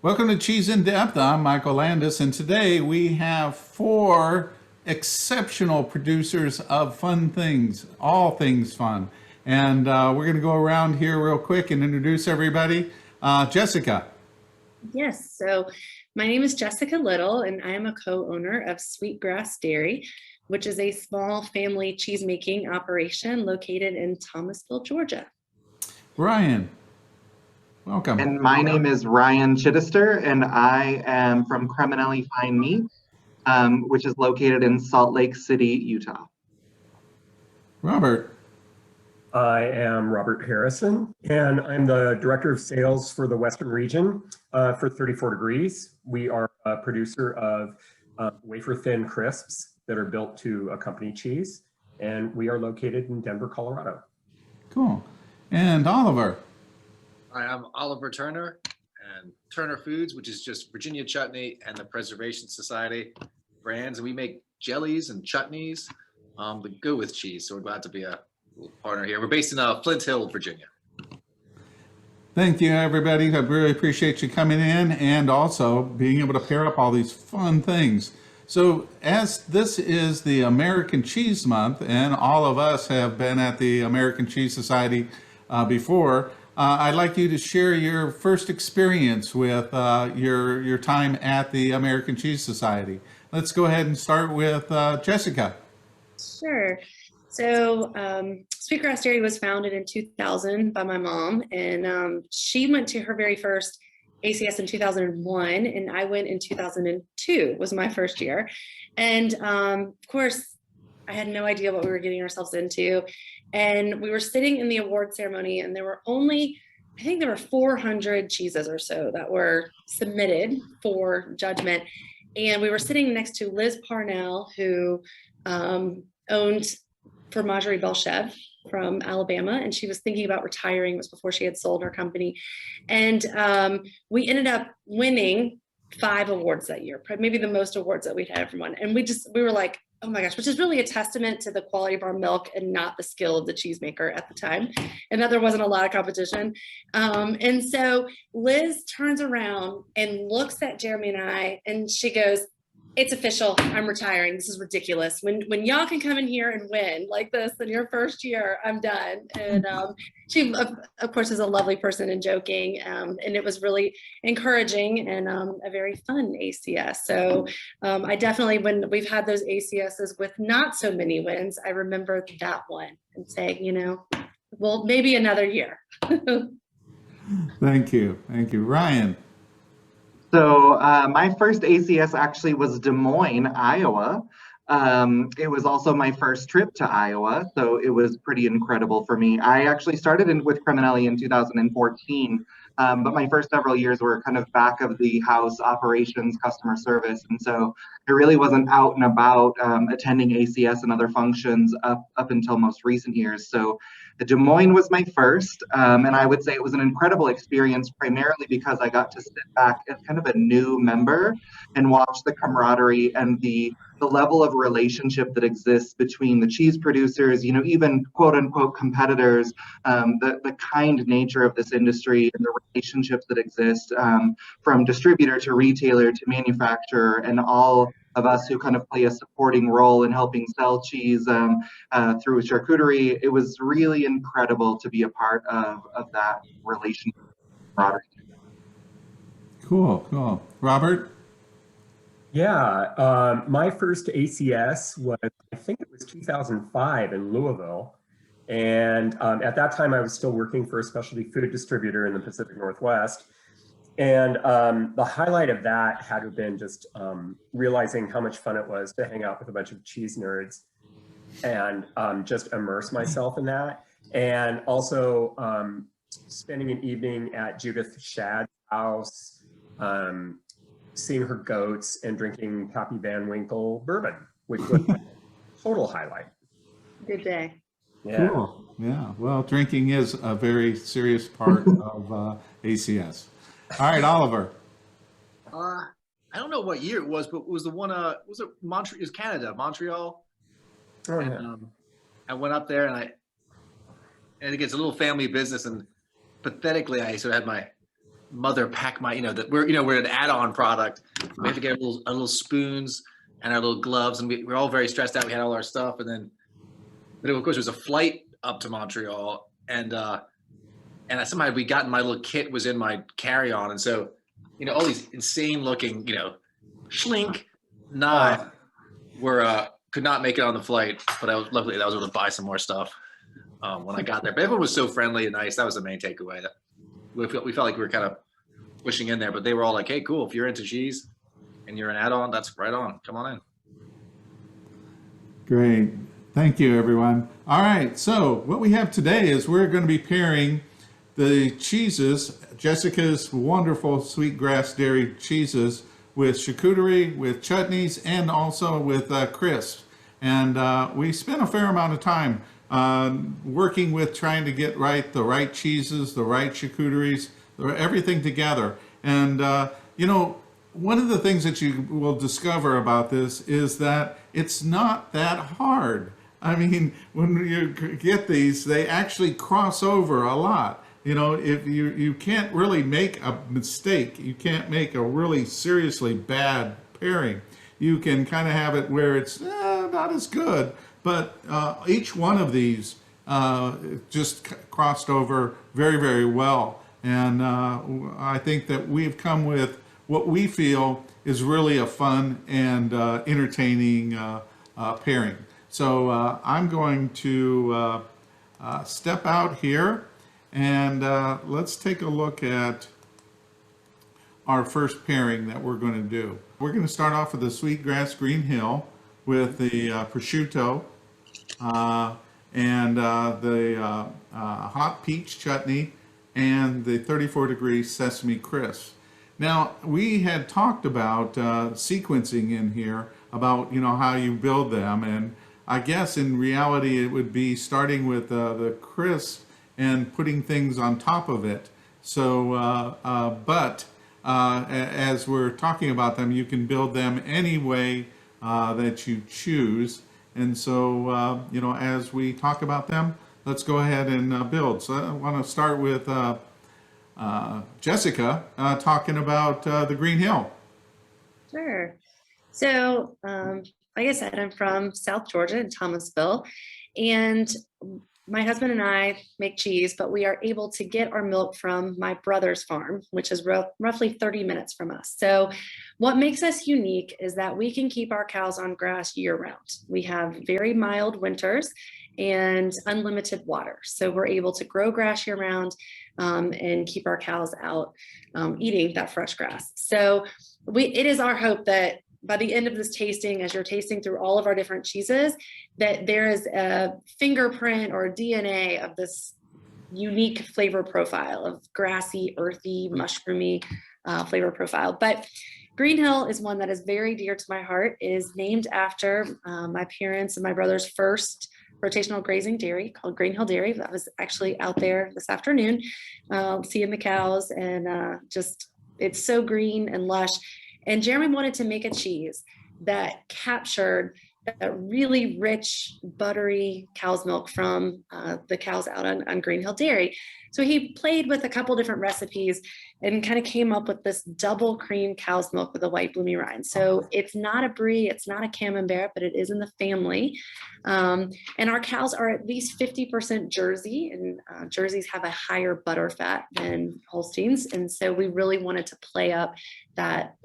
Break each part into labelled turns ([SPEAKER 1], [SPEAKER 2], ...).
[SPEAKER 1] Welcome to Cheese in Depth. I'm Michael Landis, and today we have four exceptional producers of fun things, all things fun. And we're going to go around here real quick and introduce everybody. Jessica.
[SPEAKER 2] Yes, so my name is Jessica Little, and I am a co-owner of Sweetgrass Dairy, which is a small family cheese-making operation located in Thomasville, Georgia.
[SPEAKER 1] Ryan. Welcome.
[SPEAKER 3] And my name is Ryan Chidester, and I am from Creminelli Fine Meat, which is located in Salt Lake City, Utah.
[SPEAKER 1] Robert.
[SPEAKER 4] I am Robert Harrison, and I'm the Director of Sales for the Western region for 34 Degrees. We are a producer of wafer-thin crisps that are built to accompany cheese, and we are located in Denver, Colorado.
[SPEAKER 1] Cool. And Oliver.
[SPEAKER 5] Hi, I'm Oliver Turner, and Turner Foods, which is just Virginia Chutney and the Preservation Society brands. And we make jellies and chutneys that go with cheese. So we're glad to be a partner here. We're based in Flint Hill, Virginia.
[SPEAKER 1] Thank you, everybody. I really appreciate you coming in and also being able to pair up all these fun things. So as this is the American Cheese Month, and all of us have been at the American Cheese Society before, I'd like you to share your first experience with your time at the American Cheese Society. Let's go ahead and start with Jessica.
[SPEAKER 2] Sure. So Sweetgrass Dairy was founded in 2000 by my mom, and she went to her very first ACS in 2001, and I went in 2002, was my first year. And of course, I had no idea what we were getting ourselves into. And we were sitting in the award ceremony, and there were only, I think there were 400 cheeses or so that were submitted for judgment. And we were sitting next to Liz Parnell, who owned Fromagerie Belchèvre from Alabama, and she was thinking about retiring. It was before she had sold her company. And we ended up winning 5 awards that year, maybe the most awards that we'd had ever won. And we were like, oh my gosh, which is really a testament to the quality of our milk and not the skill of the cheesemaker at the time, and that there wasn't a lot of competition. And so Liz turns around and looks at Jeremy and I, and she goes, "It's official, I'm retiring. This is ridiculous. When y'all can come in here and win like this in your first year, I'm done." And she, of course, is a lovely person and joking. And it was really encouraging and a very fun ACS. So I definitely, when we've had those ACSs with not so many wins, I remember that one and saying, well, maybe another year.
[SPEAKER 1] Thank you. Thank you. Ryan.
[SPEAKER 3] So my first ACS actually was Des Moines, Iowa. It was also my first trip to Iowa, so it was pretty incredible for me. I actually started with Creminelli in 2014, but my first several years were kind of back of the house operations, customer service, and so I really wasn't out and about attending ACS and other functions up until most recent years. So Des Moines was my first, and I would say it was an incredible experience, primarily because I got to sit back as kind of a new member and watch the camaraderie and the level of relationship that exists between the cheese producers, even quote unquote competitors, the kind nature of this industry and the relationships that exist from distributor to retailer to manufacturer, and all of us who kind of play a supporting role in helping sell cheese through charcuterie. It was really incredible to be a part of that relationship.
[SPEAKER 1] Cool. Robert?
[SPEAKER 4] Yeah, my first ACS was, I think it was 2005 in Louisville. And at that time, I was still working for a specialty food distributor in the Pacific Northwest. And the highlight of that had to have been just realizing how much fun it was to hang out with a bunch of cheese nerds and just immerse myself in that. And also spending an evening at Judith Shadd's house, seeing her goats and drinking Pappy Van Winkle bourbon, which was a total highlight.
[SPEAKER 2] Good day.
[SPEAKER 4] Yeah.
[SPEAKER 1] Cool. Yeah. Well, drinking is a very serious part of ACS. All right, Oliver.
[SPEAKER 5] I don't know what year it was, but it was the one, was it Montreal? It was Canada, Montreal.
[SPEAKER 4] Oh, yeah.
[SPEAKER 5] And, I went up there, and I think it's a little family business, and pathetically, I sort of had mother pack my, that we're an add-on product. We have to get our little spoons and our little gloves, and we're all very stressed out. We had all our stuff, and then of course, there was a flight up to Montreal, and somehow we got my little kit was in my carry-on, and so all these insane looking Schlink knives were could not make it on the flight, but luckily I was able to buy some more stuff when I got there. But everyone was so friendly and nice. That was the main takeaway. That we felt like we were kind of pushing in there, but they were all like, "Hey, cool! If you're into cheese and you're an add-on, that's right on. Come on in."
[SPEAKER 1] Great. Thank you, everyone. All right, so what we have today is we're going to be pairing the cheeses, Jessica's wonderful sweetgrass dairy cheeses, with charcuterie, with chutneys, and also with crisps. And we spent a fair amount of time working with trying to get the right cheeses, the right charcuteries, everything together. And one of the things that you will discover about this is that it's not that hard. I mean, when you get these, they actually cross over a lot. If you can't really make a mistake, you can't make a really seriously bad pairing. You can kind of have it where it's not as good, but each one of these just crossed over very, very well. And I think that we've come with what we feel is really a fun and entertaining pairing. So I'm going to step out here, and let's take a look at our first pairing that we're going to do. We're going to start off with the Sweetgrass Green Hill with the prosciutto and the hot peach chutney and the 34-degree sesame crisps. Now, we had talked about sequencing in here about how you build them, and I guess in reality it would be starting with the crisp and putting things on top of it. So, as we're talking about them, you can build them any way that you choose. And so, as we talk about them, let's go ahead and build. So I want to start with Jessica talking about the Green Hill.
[SPEAKER 2] Sure. So, like I said, I'm from South Georgia in Thomasville, and my husband and I make cheese, but we are able to get our milk from my brother's farm, which is roughly 30 minutes from us. So what makes us unique is that we can keep our cows on grass year round. We have very mild winters and unlimited water. So we're able to grow grass year round and keep our cows out eating that fresh grass. So it is our hope that by the end of this tasting, as you're tasting through all of our different cheeses, that there is a fingerprint or a DNA of this unique flavor profile of grassy, earthy, mushroomy flavor profile. But Green Hill is one that is very dear to my heart. It is named after my parents and my brother's first rotational grazing dairy called Green Hill Dairy. That was actually out there this afternoon, seeing the cows, and it's so green and lush. And Jeremy wanted to make a cheese that captured that really rich, buttery cow's milk from the cows out on Green Hill Dairy. So he played with a couple different recipes and kind of came up with this double cream cow's milk with a white bloomy rind. So it's not a brie, it's not a camembert, but it is in the family. And our cows are at least 50% Jersey, and Jerseys have a higher butter fat than Holsteins. And so we really wanted to play up that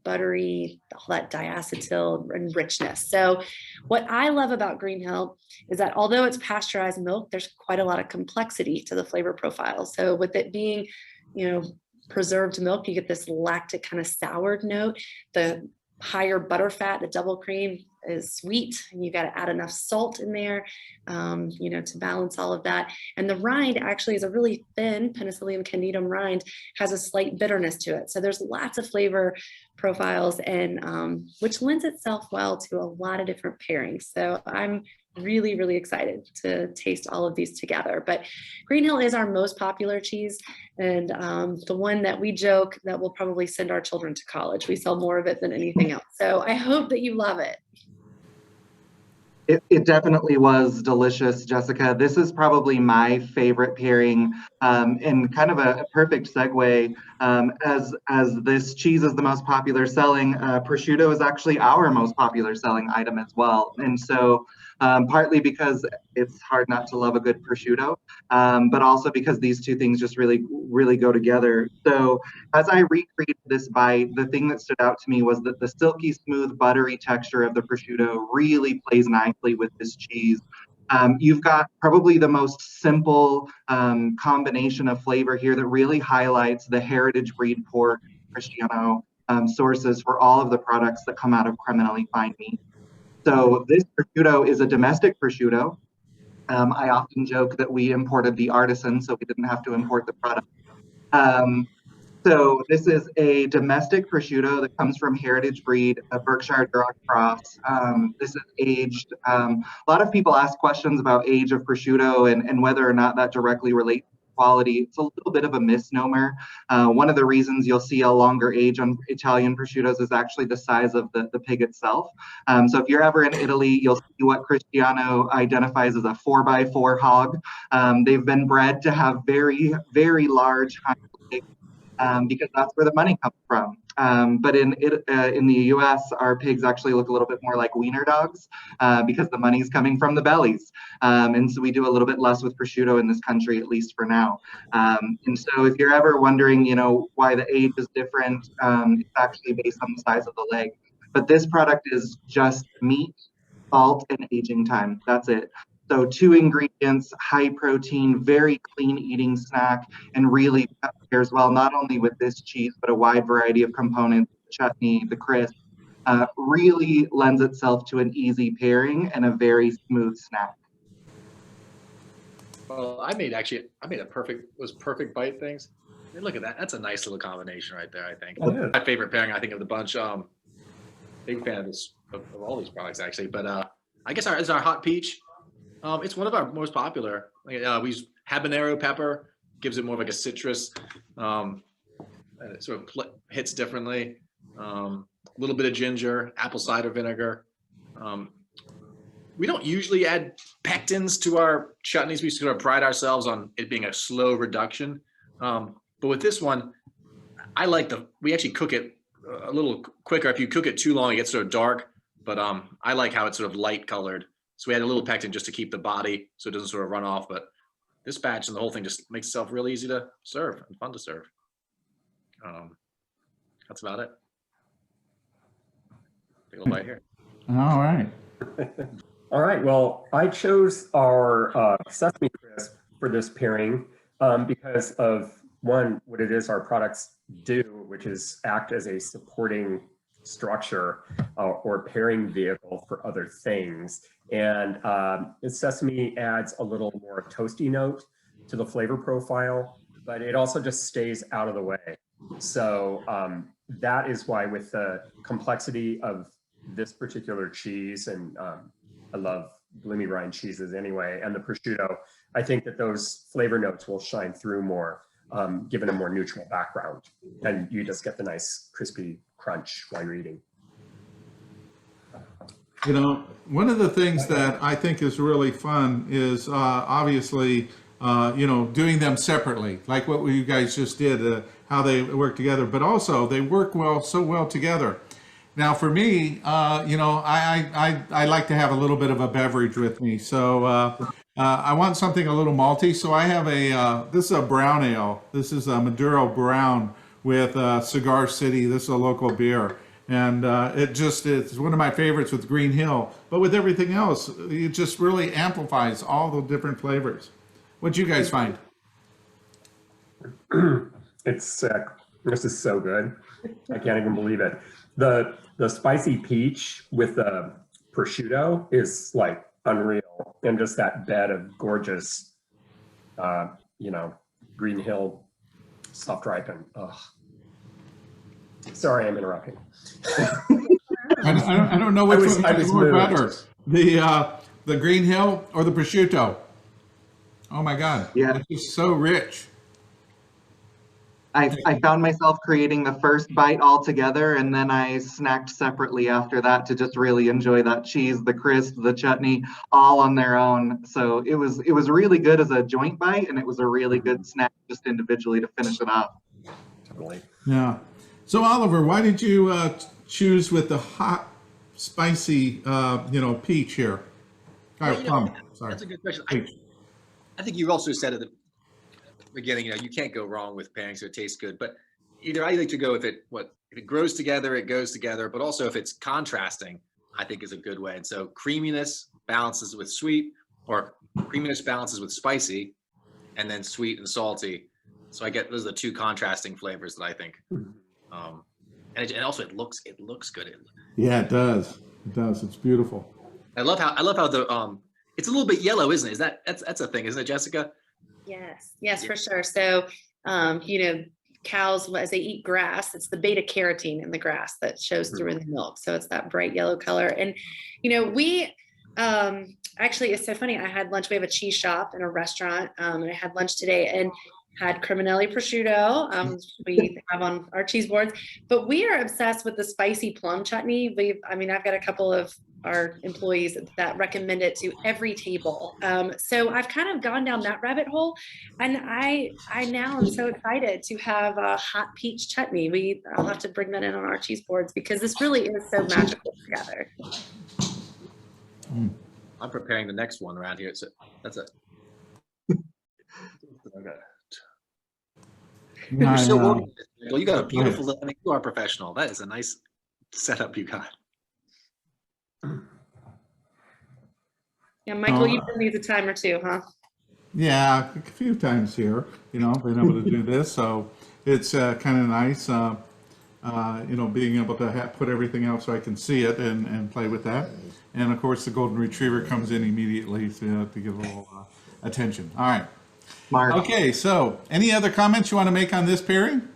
[SPEAKER 2] buttery, all that diacetyl and richness. So what I love about Green Hill is that although it's pasteurized milk, there's quite a lot of complexity to the flavor profile. So with it being, preserved milk, you get this lactic kind of soured note. The higher butter fat, the double cream is sweet, and you got to add enough salt in there, to balance all of that. And the rind actually is a really thin Penicillium candidum rind, has a slight bitterness to it. So there's lots of flavor profiles, and which lends itself well to a lot of different pairings. So I'm really, really excited to taste all of these together. But Green Hill is our most popular cheese, and the one that we joke that we'll probably send our children to college. We sell more of it than anything else. So I hope that you love it.
[SPEAKER 3] It definitely was delicious, Jessica. This is probably my favorite pairing, and kind of a perfect segue. As this cheese is the most popular selling, prosciutto is actually our most popular selling item as well. And so, partly because it's hard not to love a good prosciutto, but also because these two things just really go together. So, as I recreated this bite, the thing that stood out to me was that the silky smooth, buttery texture of the prosciutto really plays nicely with this cheese. You've got probably the most simple combination of flavor here that really highlights the heritage breed pork Cristiano sources for all of the products that come out of Creminelli Fine Meat. So this prosciutto is a domestic prosciutto. I often joke that we imported the artisan, so we didn't have to import the product. Um, so this is a domestic prosciutto that comes from heritage breed, a Berkshire Duroc cross. This is aged. A lot of people ask questions about age of prosciutto and whether or not that directly relates to quality. It's a little bit of a misnomer. One of the reasons you'll see a longer age on Italian prosciuttos is actually the size of the pig itself. So if you're ever in Italy, you'll see what Cristiano identifies as a 4x4 hog. They've been bred to have very, very large hind legs, because that's where the money comes from. But in the U.S., our pigs actually look a little bit more like wiener dogs, because the money's coming from the bellies. And so we do a little bit less with prosciutto in this country, at least for now. And so if you're ever wondering, why the age is different, it's actually based on the size of the leg. But this product is just meat, salt, and aging time. That's it. So 2 ingredients, high protein, very clean eating snack, and really pairs well not only with this cheese, but a wide variety of components, the chutney, the crisp, really lends itself to an easy pairing and a very smooth snack.
[SPEAKER 5] Well, I made a perfect bite things. I mean, look at that. That's a nice little combination right there, I think.
[SPEAKER 4] Yeah.
[SPEAKER 5] My favorite pairing, I think, of the bunch. Big fan of this, of all these products, actually. But I guess it's our hot peach. It's one of our most popular. We use habanero pepper, gives it more of like a citrus, and it sort of hits differently. A little bit of ginger, apple cider vinegar. We don't usually add pectins to our chutneys. We sort of pride ourselves on it being a slow reduction. But with this one, we actually cook it a little quicker. If you cook it too long, it gets sort of dark. But I like how it's sort of light colored. So we had a little pectin just to keep the body so it doesn't sort of run off. But this batch and the whole thing just makes itself really easy to serve and fun to serve. That's about it. Take a little bite here.
[SPEAKER 1] All right.
[SPEAKER 4] All right. Well, I chose our sesame crisp for this pairing because of, one, what it is our products do, which is act as a supporting structure or pairing vehicle for other things. And sesame adds a little more toasty note to the flavor profile, but it also just stays out of the way. So that is why, with the complexity of this particular cheese, and I love bloomy rind cheeses anyway, and the prosciutto, I think that those flavor notes will shine through more, given a more neutral background, and you just get the nice crispy crunch while you're eating.
[SPEAKER 1] One of the things that I think is really fun is obviously, doing them separately, like what you guys just did, how they work together, but also they work so well together. Now, for me, I like to have a little bit of a beverage with me, so I want something a little malty. So I have this is a brown ale. This is a Maduro brown with Cigar City. This is a local beer. And it's one of my favorites with Green Hill. But with everything else, it just really amplifies all the different flavors. What'd you guys find?
[SPEAKER 4] It's sick. This is so good. I can't even believe it. The spicy peach with the prosciutto is like unreal. And just that bed of gorgeous, Green Hill soft ripen. Ugh. Sorry, I'm interrupting.
[SPEAKER 1] I don't know which one is more better, the Green Hill or the prosciutto. Oh my God!
[SPEAKER 3] Yeah,
[SPEAKER 1] it's just so rich.
[SPEAKER 3] I found myself creating the first bite all together, and then I snacked separately after that to just really enjoy that cheese, the crisp, the chutney, all on their own. So it was really good as a joint bite, and it was a really good snack just individually to finish it off.
[SPEAKER 4] Totally.
[SPEAKER 1] Yeah. So Oliver, why did you choose with the hot, spicy, peach here?
[SPEAKER 5] Well,
[SPEAKER 1] Plum. Sorry.
[SPEAKER 5] that's a good question.
[SPEAKER 1] Peach.
[SPEAKER 5] I think you also said at the beginning, you can't go wrong with pairing, so it tastes good. But either I like to go if it grows together, it goes together. But also if it's contrasting, I think is a good way. And so creaminess balances with sweet, or creaminess balances with spicy, and then sweet and salty. So I get those are the two contrasting flavors that I think. And also it looks good.
[SPEAKER 1] Yeah, it does. It does. It's beautiful.
[SPEAKER 5] I love how the it's a little bit yellow, isn't it? That's a thing, isn't it, Jessica?
[SPEAKER 2] Yes, for sure. So, cows, as they eat grass, it's the beta carotene in the grass that shows through in the milk. So it's that bright yellow color. And, we, actually, it's so funny. I had lunch. We have a cheese shop in a restaurant. And I had lunch today and had Creminelli Prosciutto. We have on our cheese boards, but we are obsessed with the spicy plum chutney. I've got a couple of our employees that recommend it to every table. So I've kind of gone down that rabbit hole, and I now am so excited to have a hot peach chutney. I'll have to bring that in on our cheese boards because this really is so magical together.
[SPEAKER 5] I'm preparing the next one around here. So that's it. Okay. You're so organized. Well, you got a beautiful. You are professional. That is a nice setup you got.
[SPEAKER 2] Yeah, Michael, you've done these a time or two, huh?
[SPEAKER 1] Yeah, a few times here, been able to do this. So it's kind of nice, being able to put everything out so I can see it and play with that. And of course, the golden retriever comes in immediately to give a little attention. All right.
[SPEAKER 3] Mark.
[SPEAKER 1] Okay, so any other comments you want to make on this pairing?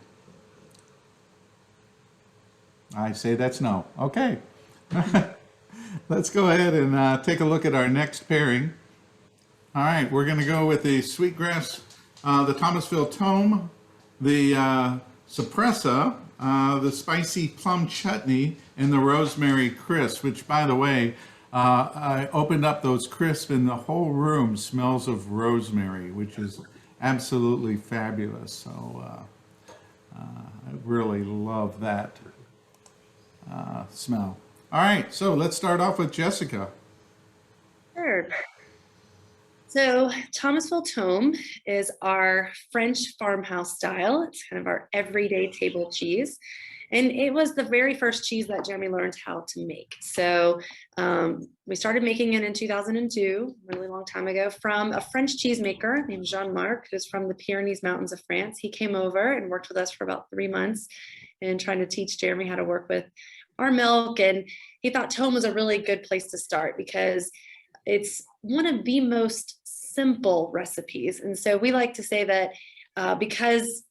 [SPEAKER 1] I say that's no. Okay. Let's go ahead and take a look at our next pairing. All right, we're going to go with the sweetgrass, the Thomasville Tomme, the Sopressa, the spicy plum chutney, and the rosemary crisp, which, by the way, I opened up those crisps and the whole room smells of rosemary, which is absolutely fabulous. So I really love that smell. All right, so let's start off with Jessica.
[SPEAKER 2] Sure. So Thomasville Tomme is our French farmhouse style. It's kind of our everyday table cheese. And it was the very first cheese that Jeremy learned how to make. So we started making it in 2002, a really long time ago, from a French cheesemaker named Jean-Marc, who's from the Pyrenees Mountains of France. He came over and worked with us for about 3 months and trying to teach Jeremy how to work with our milk. And he thought Tomme was a really good place to start because it's one of the most simple recipes. And so we like to say that because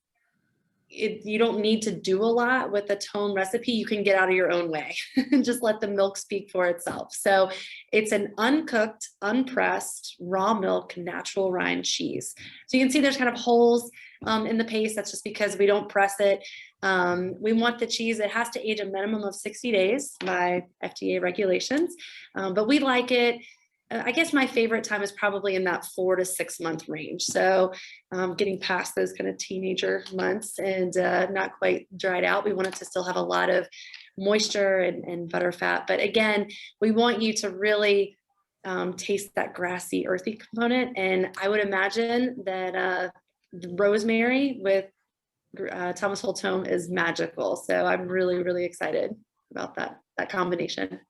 [SPEAKER 2] you don't need to do a lot with a Tomme recipe, you can get out of your own way and just let the milk speak for itself. So it's an uncooked, unpressed, raw milk, natural rind cheese. So you can see there's kind of holes in the paste. That's just because we don't press it. We want the cheese, it has to age a minimum of 60 days by FDA regulations, but we like it. I guess my favorite time is probably in that 4 to 6 month range. So getting past those kind of teenager months and not quite dried out. We want it to still have a lot of moisture and butter fat. But again, we want you to really taste that grassy, earthy component. And I would imagine that the rosemary with Thomasville Tomme is magical. So I'm really, really excited about that combination.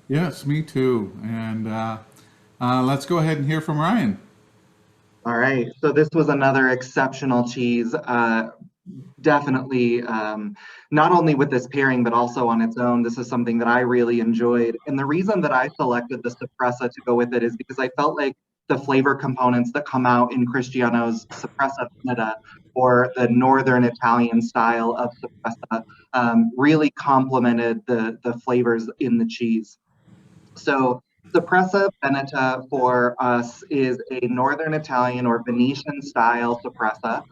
[SPEAKER 1] Yes, me too. And let's go ahead and hear from Ryan.
[SPEAKER 3] All right, so this was another exceptional cheese. Definitely, not only with this pairing, but also on its own. This is something that I really enjoyed. And the reason that I selected the Sopressa to go with it is because I felt like the flavor components that come out in Cristiano's Sopressa Veneta, or the Northern Italian style of Sopressa, really complemented the flavors in the cheese. So Sopressa Veneta for us is a Northern Italian or Venetian style Sopressa.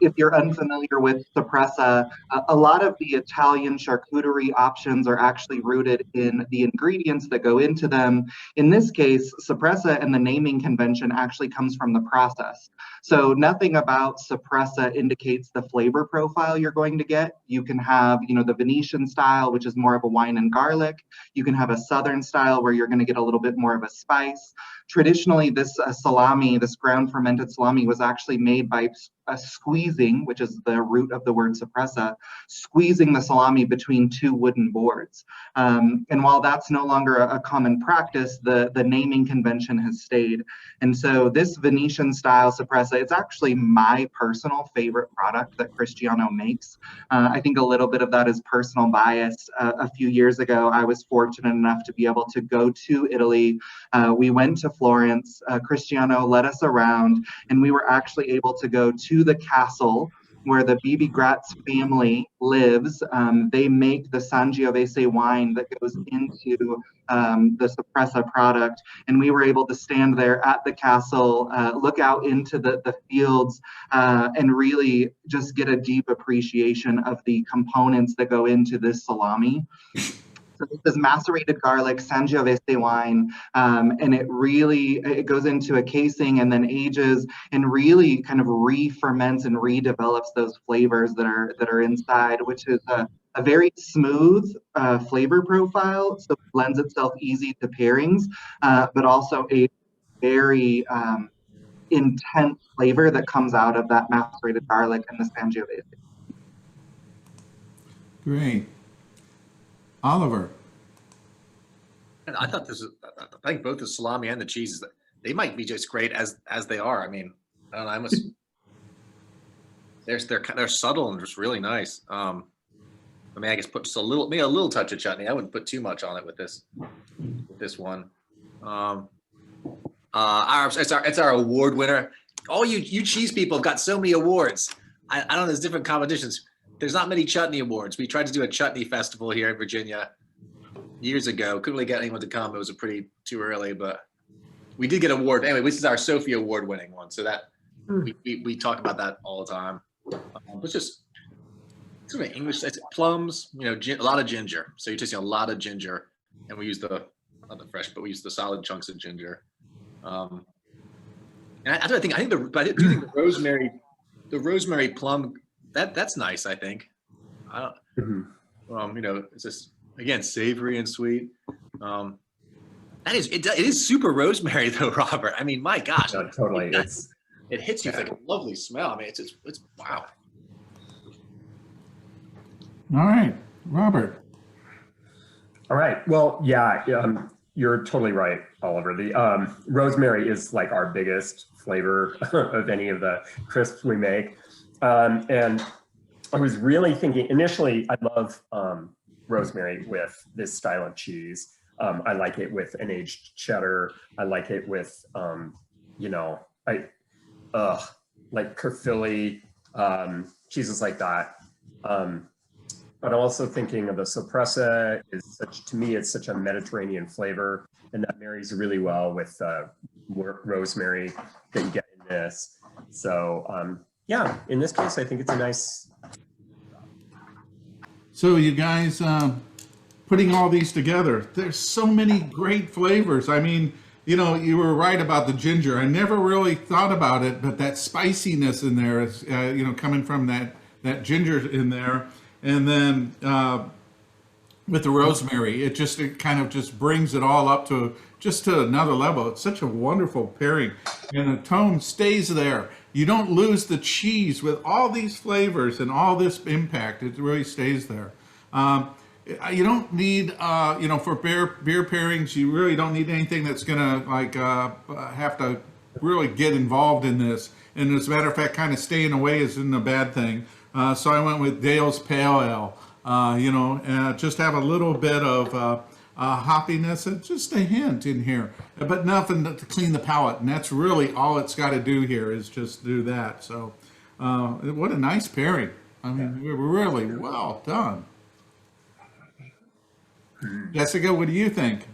[SPEAKER 3] If you're unfamiliar with Sopressa, a lot of the Italian charcuterie options are actually rooted in the ingredients that go into them. In this case, Sopressa and the naming convention actually comes from the process. So nothing about Sopressa indicates the flavor profile you're going to get. You can have, the Venetian style, which is more of a wine and garlic. You can have a Southern style where you're going to get a little bit more of a spice. Traditionally, this salami, this ground fermented salami, was actually made by squeezing, which is the root of the word Sopressa, squeezing the salami between two wooden boards. And while that's no longer a common practice, the naming convention has stayed. And so this Venetian style Sopressa, it's actually my personal favorite product that Cristiano makes. I think a little bit of that is personal bias. A few years ago, I was fortunate enough to be able to go to Italy. We went to Florence. Cristiano led us around, and we were actually able to go to the castle where the Bibi Gratz family lives. They make the Sangiovese wine that goes into the Sopressa product. And we were able to stand there at the castle, look out into the fields, and really just get a deep appreciation of the components that go into this salami. So this is macerated garlic, Sangiovese wine, and it goes into a casing and then ages and really kind of re-ferments and redevelops those flavors that are inside, which is a very smooth flavor profile, so it lends itself easy to pairings, but also a very intense flavor that comes out of that macerated garlic and the Sangiovese.
[SPEAKER 1] Great. Oliver.
[SPEAKER 5] And I think both the salami and the cheeses, they might be just great as they are. I mean, I don't know, they're subtle and just really nice. I guess put just maybe a little touch of chutney. I wouldn't put too much on it with this one. It's our award winner. All you cheese people have got so many awards. I don't know, there's different competitions. There's not many chutney awards. We tried to do a chutney festival here in Virginia years ago. Couldn't really get anyone to come. It was too early, but we did get an award. Anyway, this is our Sophie Award winning one. So that we talk about that all the time. It's just sort of English. It's plums, a lot of ginger. So you're tasting a lot of ginger, and we use not the fresh, but we use the solid chunks of ginger. And I do think the rosemary plum, that's nice. I think. It's just again savory and sweet. It is super rosemary though, Robert. I mean, my gosh,
[SPEAKER 4] No, totally.
[SPEAKER 5] It hits you with like a lovely smell. I mean, it's wow.
[SPEAKER 1] All right, Robert.
[SPEAKER 4] All right. Well, yeah, you're totally right, Oliver. The rosemary is like our biggest flavor of any of the crisps we make. And I was really thinking, initially, I love rosemary with this style of cheese. I like it with an aged cheddar. I like it with, like Caerphilly, cheeses like that. But also thinking of the Sopressa to me, it's such a Mediterranean flavor, and that marries really well with rosemary that you get in this. So yeah, in this case, I think it's a nice.
[SPEAKER 1] So you guys, putting all these together, there's so many great flavors. I mean, you were right about the ginger. I never really thought about it, but that spiciness in there is, coming from that ginger in there. And then with the rosemary, it kind of just brings it all up to another level. It's such a wonderful pairing. And the Tomme stays there. You don't lose the cheese with all these flavors and all this impact. It really stays there. You don't need, for beer pairings, you really don't need anything that's going to have to really get involved in this. And as a matter of fact, kind of staying away isn't a bad thing. So I went with Dale's Pale Ale, just have a little bit of hoppiness and just a hint in here, but nothing to clean the palate. And that's really all it's got to do here is just do that. So what a nice pairing. I mean, we were really well done. Jessica, what do you think?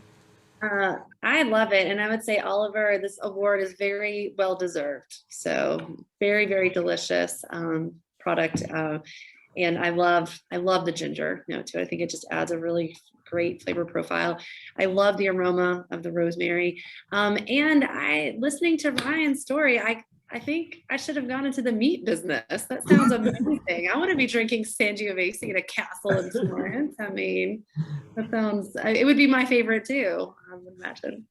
[SPEAKER 2] I I love it. And I would say, Oliver, this award is very well deserved. So very, very delicious product. And I love the ginger note to it. I think it just adds a really great flavor profile. I love the aroma of the rosemary. And listening to Ryan's story, I think I should have gone into the meat business. That sounds amazing. I want to be drinking Sangiovese at a castle in Florence. I mean, it would be my favorite too, I would imagine.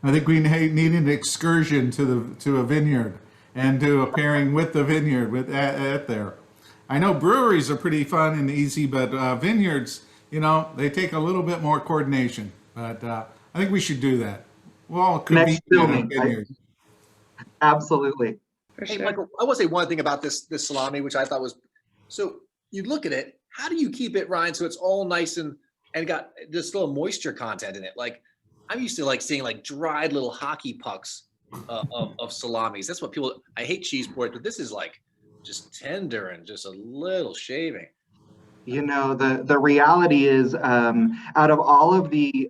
[SPEAKER 1] I think we need an excursion to a vineyard and do a pairing with the vineyard at there. I know breweries are pretty fun and easy, but vineyards, they take a little bit more coordination. But I think we should do that. We'll all convene
[SPEAKER 3] Next
[SPEAKER 1] in a
[SPEAKER 3] filming.
[SPEAKER 1] vineyard.
[SPEAKER 3] Absolutely.
[SPEAKER 2] For
[SPEAKER 5] Hey,
[SPEAKER 2] sure.
[SPEAKER 5] Michael, I want to say one thing about this salami, which I thought was, so you look at it, how do you keep it, Ryan, so it's all nice and got this little moisture content in it? Like, I'm used to seeing dried little hockey pucks of salamis. That's what I hate cheese boards, but this is just tender and just a little shaving.
[SPEAKER 3] The reality is, out of all of the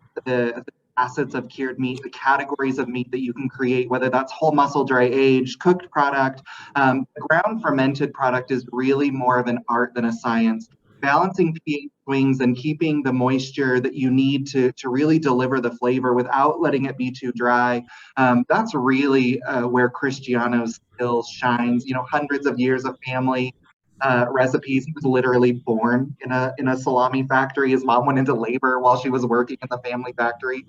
[SPEAKER 3] facets of cured meat, the categories of meat that you can create, whether that's whole muscle, dry aged, cooked product, ground fermented product is really more of an art than a science. Balancing pH swings and keeping the moisture that you need to really deliver the flavor without letting it be too dry. That's really where Cristiano's skill shines. Hundreds of years of family recipes. He was literally born in a salami factory. His mom went into labor while she was working in the family factory.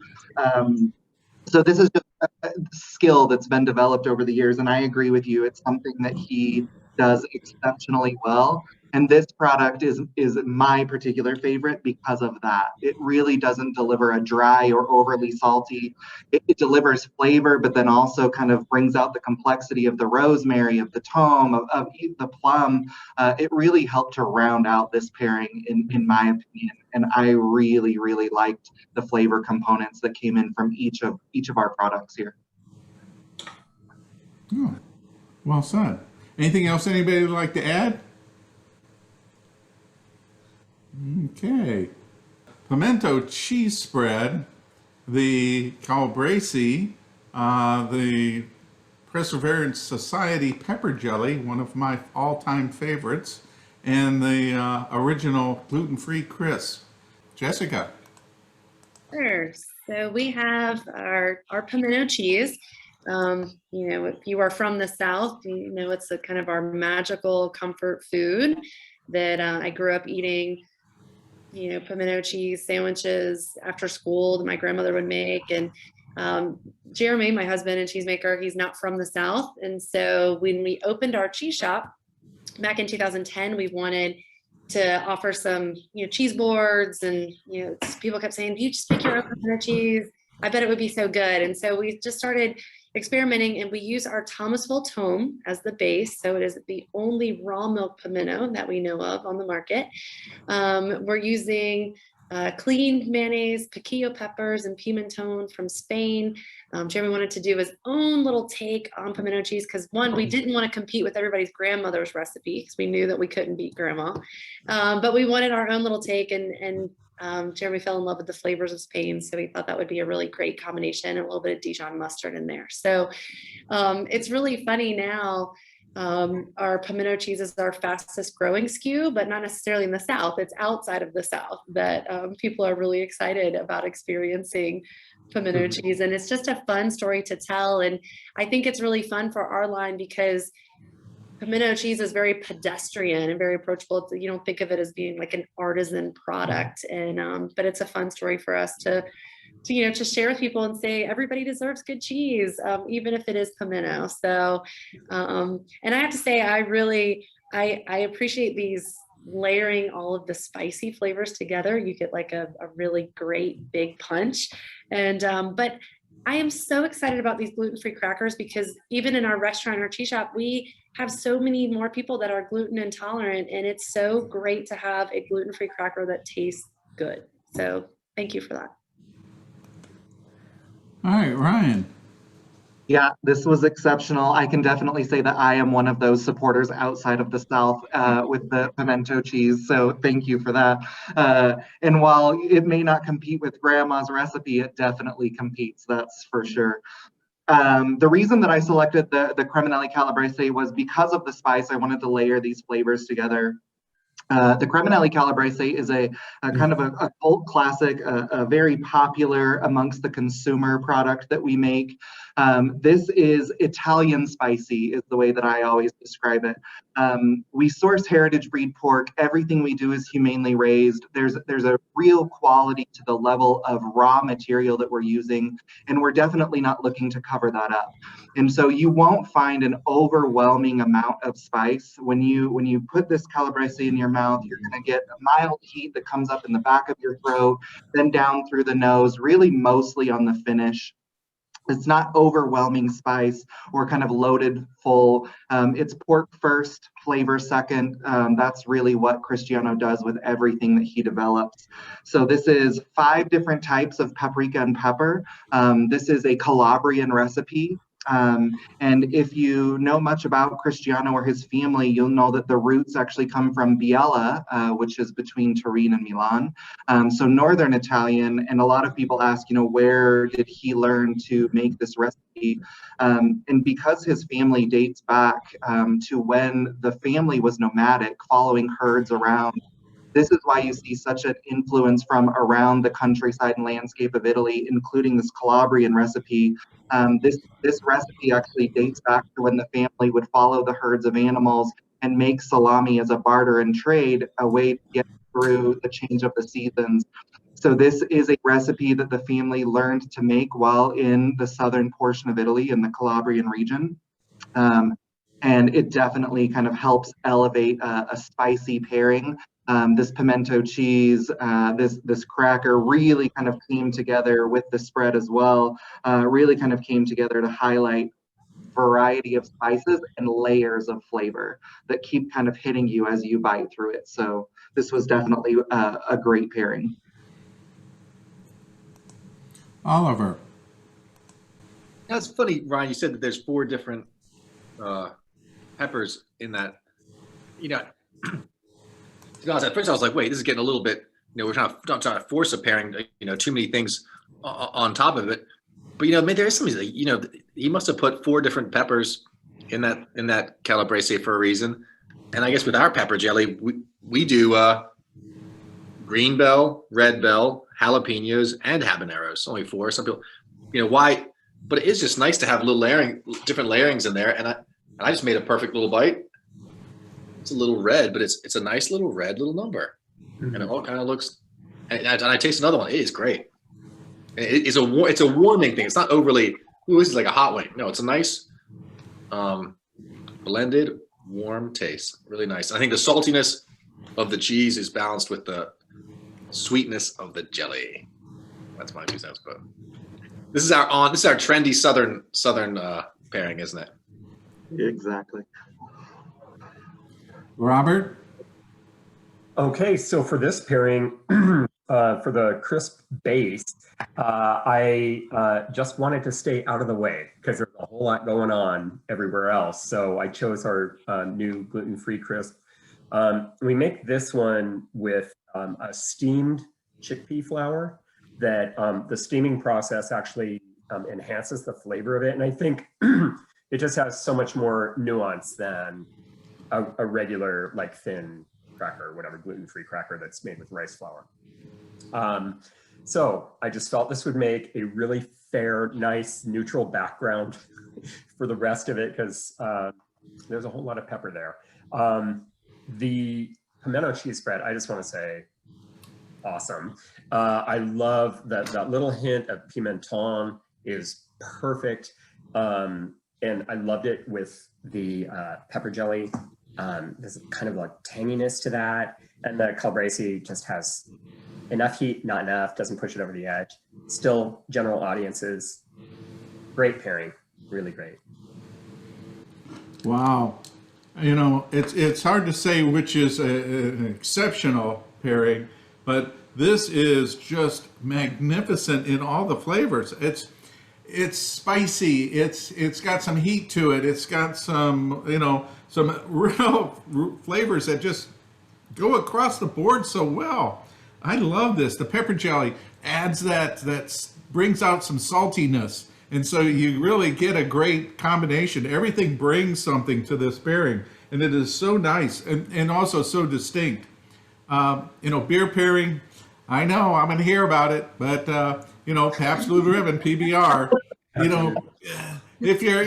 [SPEAKER 3] So this is just a skill that's been developed over the years, and I agree with you. It's something that he does exceptionally well. And this product is my particular favorite because of that. It really doesn't deliver a dry or overly salty. It delivers flavor, but then also kind of brings out the complexity of the rosemary, of the Tomme, of the Plum. It really helped to round out this pairing, in my opinion. And I really, really liked the flavor components that came in from each of our products here.
[SPEAKER 1] Oh, well said. Anything else anybody would like to add? Okay. Pimento cheese spread, the Calabrese, the Perseverance Society pepper jelly, one of my all-time favorites, and the original gluten-free crisp. Jessica.
[SPEAKER 2] Sure. So we have our pimento cheese. If you are from the South, it's a kind of our magical comfort food that I grew up eating. Pimento cheese sandwiches after school that my grandmother would make. And Jeremy, my husband and cheesemaker, he's not from the South. And so when we opened our cheese shop back in 2010, we wanted to offer some, cheese boards, and, people kept saying, you just make your own pimento cheese. I bet it would be so good. And so we just started experimenting, and we use our Thomasville Tomme as the base. So it is the only raw milk pimento that we know of on the market. We're using clean mayonnaise, piquillo peppers, and pimenton from Spain. Jeremy wanted to do his own little take on pimento cheese because, one, we didn't want to compete with everybody's grandmother's recipe because we knew that we couldn't beat grandma. But we wanted our own little take, and Jeremy fell in love with the flavors of Spain, so we thought that would be a really great combination, and a little bit of Dijon mustard in there. So it's really funny now. Our pimento cheese is our fastest growing SKU, but not necessarily in the South. It's outside of the South that people are really excited about experiencing pimento cheese. And it's just a fun story to tell. And I think it's really fun for our line because pimento cheese is very pedestrian and very approachable. You don't think of it as being like an artisan product, and but it's a fun story for us to share with people and say everybody deserves good cheese, even if it is pimento. So, and I have to say, I appreciate these layering all of the spicy flavors together. You get like a really great big punch, and but I am so excited about these gluten-free crackers because even in our restaurant, our cheese shop, we have so many more people that are gluten intolerant, and it's so great to have a gluten-free cracker that tastes good. So thank you for that.
[SPEAKER 1] All right, Ryan.
[SPEAKER 3] Yeah, this was exceptional. I can definitely say that I am one of those supporters outside of the South with the pimento cheese. So thank you for that. And while it may not compete with grandma's recipe, it definitely competes. That's for sure. The reason that I selected the Creminelli Calabrese was because of the spice. I wanted to layer these flavors together. The Creminelli Calabrese is a kind of a cult classic, a very popular amongst the consumer product that we make. This is Italian spicy, is the way that I always describe it. We source heritage breed pork. Everything we do is humanely raised. There's a real quality to the level of raw material that we're using, and we're definitely not looking to cover that up. And so you won't find an overwhelming amount of spice. When you put this Calabrese in your mouth, you're going to get a mild heat that comes up in the back of your throat, then down through the nose, really mostly on the finish. It's not overwhelming spice or kind of loaded full. It's pork first, flavor second. That's really what Cristiano does with everything that he develops. So this is 5 different types of paprika and pepper. This is a Calabrian recipe. And if you know much about Cristiano or his family, you'll know that the roots actually come from Biella, which is between Turin and Milan. So Northern Italian, and a lot of people ask, where did he learn to make this recipe? And because his family dates back to when the family was nomadic, following herds around, this is why you see such an influence from around the countryside and landscape of Italy, including this Calabrian recipe. This recipe actually dates back to when the family would follow the herds of animals and make salami as a barter and trade, a way to get through the change of the seasons. So this is a recipe that the family learned to make while in the southern portion of Italy in the Calabrian region. And it definitely kind of helps elevate a spicy pairing. This pimento cheese, this cracker really kind of came together with the spread as well, really kind of came together to highlight variety of spices and layers of flavor that keep kind of hitting you as you bite through it. So this was definitely a great pairing.
[SPEAKER 1] Oliver.
[SPEAKER 5] Now, it's funny, Ryan, you said that there's 4 different peppers in that. To be honest, at first I was like, wait, this is getting a little bit, we're trying to force a pairing, too many things on top of it. But, maybe there is something, he must have put 4 different peppers in that Calabrese for a reason. And I guess with our pepper jelly, we do green bell, red bell, jalapenos, and habaneros. Only 4. Some people, why? But it is just nice to have different layerings in there. And I just made a perfect little bite. It's a little red, but it's a nice little red little number, and it all kind of looks. And I taste another one. It is great. It's a warming thing. It's not overly. Ooh, this is like a hot wing. No, it's a nice, blended, warm taste. Really nice. I think the saltiness of the cheese is balanced with the sweetness of the jelly. That's my 2 cents. But this is our trendy southern pairing, isn't it?
[SPEAKER 3] Exactly.
[SPEAKER 1] Robert?
[SPEAKER 4] Okay, so for this pairing, for the crisp base, I just wanted to stay out of the way because there's a whole lot going on everywhere else. So I chose our new gluten-free crisp. We make this one with a steamed chickpea flour that the steaming process actually enhances the flavor of it. And I think it just has so much more nuance than a regular like thin cracker, whatever, gluten-free cracker that's made with rice flour. So I just felt this would make a really fair, nice, neutral background for the rest of it because there's a whole lot of pepper there. The pimento cheese spread, I just want to say, awesome. I love that little hint of pimenton is perfect. And I loved it with the pepper jelly. There's kind of like tanginess to that. And the Calabrese just has enough heat, not enough, doesn't push it over the edge. Still general audiences. Great pairing, really great.
[SPEAKER 1] Wow. It's hard to say which is an exceptional pairing, but this is just magnificent in all the flavors. it's spicy. It's got some heat to it. It's got some, some real flavors that just go across the board so well. I love this. The pepper jelly adds that brings out some saltiness. And so you really get a great combination. Everything brings something to this pairing. And it is so nice and also so distinct. Beer pairing, I know I'm going to hear about it, but, Pabst Blue Ribbon, PBR, if you're,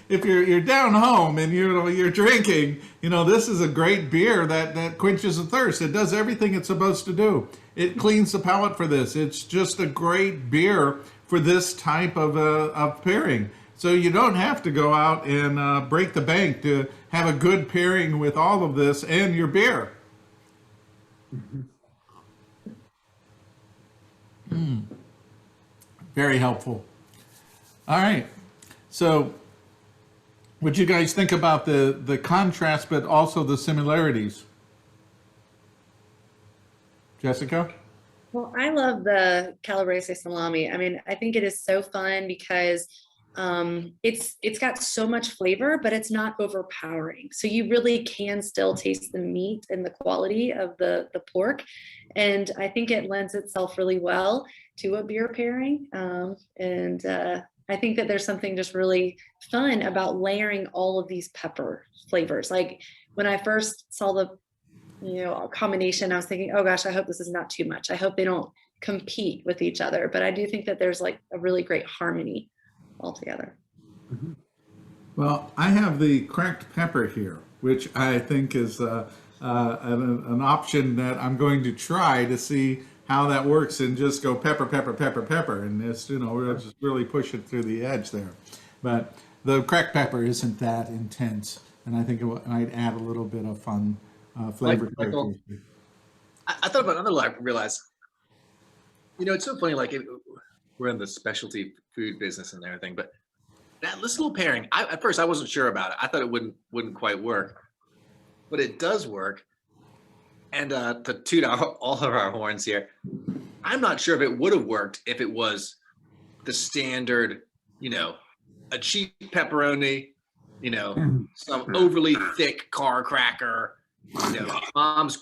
[SPEAKER 1] if you're down home and you're drinking, this is a great beer that quenches the thirst. It does everything it's supposed to do. It cleans the palate for this. It's just a great beer for this type of pairing. So you don't have to go out and break the bank to have a good pairing with all of this and your beer. Very helpful. All right. So what do you guys think about the contrast, but also the similarities? Jessica?
[SPEAKER 2] Well, I love the calabrese salami. I mean, I think it is so fun because it's got so much flavor, but it's not overpowering. So you really can still taste the meat and the quality of the pork. And I think it lends itself really well to a beer pairing. I think that there's something just really fun about layering all of these pepper flavors. Like when I first saw the combination, I was thinking, oh gosh, I hope this is not too much. I hope they don't compete with each other. But I do think that there's like a really great harmony altogether.
[SPEAKER 1] Well, I have the cracked pepper here, which I think is an option that I'm going to try to see how that works, and just go pepper, pepper, pepper, pepper, and just we'll just really push it through the edge there. But the cracked pepper isn't that intense, and I think it might add a little bit of fun flavor.
[SPEAKER 5] Michael, I thought about another one. I realized, it's so funny. Like we're in the specialty food business and everything, but this little pairing, at first I wasn't sure about it. I thought it wouldn't quite work, but it does work. And to toot all of our horns here, I'm not sure if it would have worked if it was the standard, a cheap pepperoni, some overly thick car cracker, mom's,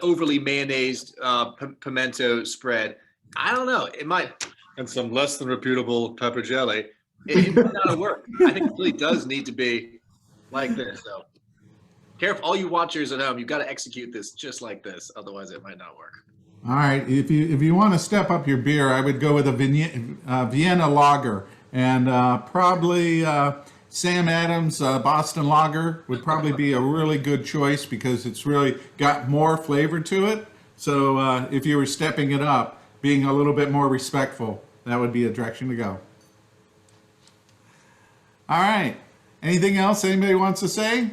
[SPEAKER 5] overly mayonnaised pimento spread. I don't know. It might, and some less than reputable pepper jelly. It might not have worked. I think it really does need to be like this. So careful, all you watchers at home, you've got to execute this just like this. Otherwise, it might not work.
[SPEAKER 1] All right. If you want to step up your beer, I would go with a Vienna lager, and probably Sam Adams Boston Lager would probably be a really good choice because it's really got more flavor to it. So if you were stepping it up, being a little bit more respectful, that would be a direction to go. All right. Anything else anybody wants to say?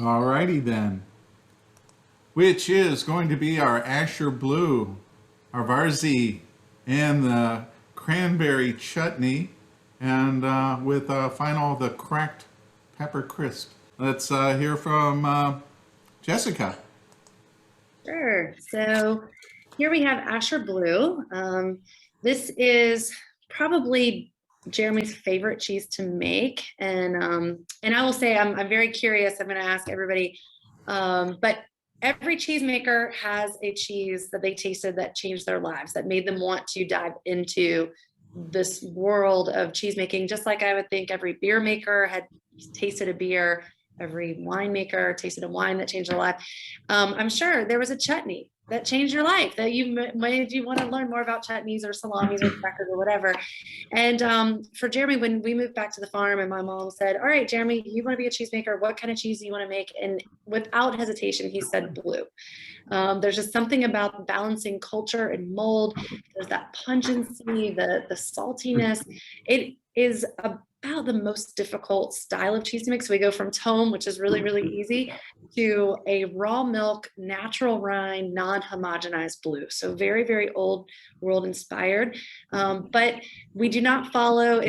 [SPEAKER 1] All righty then. Which is going to be our Asher Blue, our Varzi, and the Cranberry Chutney, and with the cracked pepper crisp. Let's hear from Jessica.
[SPEAKER 2] Sure. So here we have Asher Blue. This is probably Jeremy's favorite cheese to make, and I will say I'm very curious. I'm going to ask everybody, but every cheesemaker has a cheese that they tasted that changed their lives, that made them want to dive into this world of cheese making. Just like I would think every beer maker had tasted a beer, every winemaker tasted a wine that changed their life. I'm sure there was a chutney that changed your life, that made you want to learn more about chutneys or salamis or crackers or whatever. And for Jeremy, when we moved back to the farm and my mom said, all right, Jeremy, you want to be a cheesemaker, what kind of cheese do you want to make? And without hesitation, he said blue. There's just something about balancing culture and mold. There's that pungency, the saltiness. It is about the most difficult style of cheese to make. So we go from Tomme, which is really, really easy, to a raw milk, natural rind, non-homogenized blue. So very, very old world inspired. But we do not follow,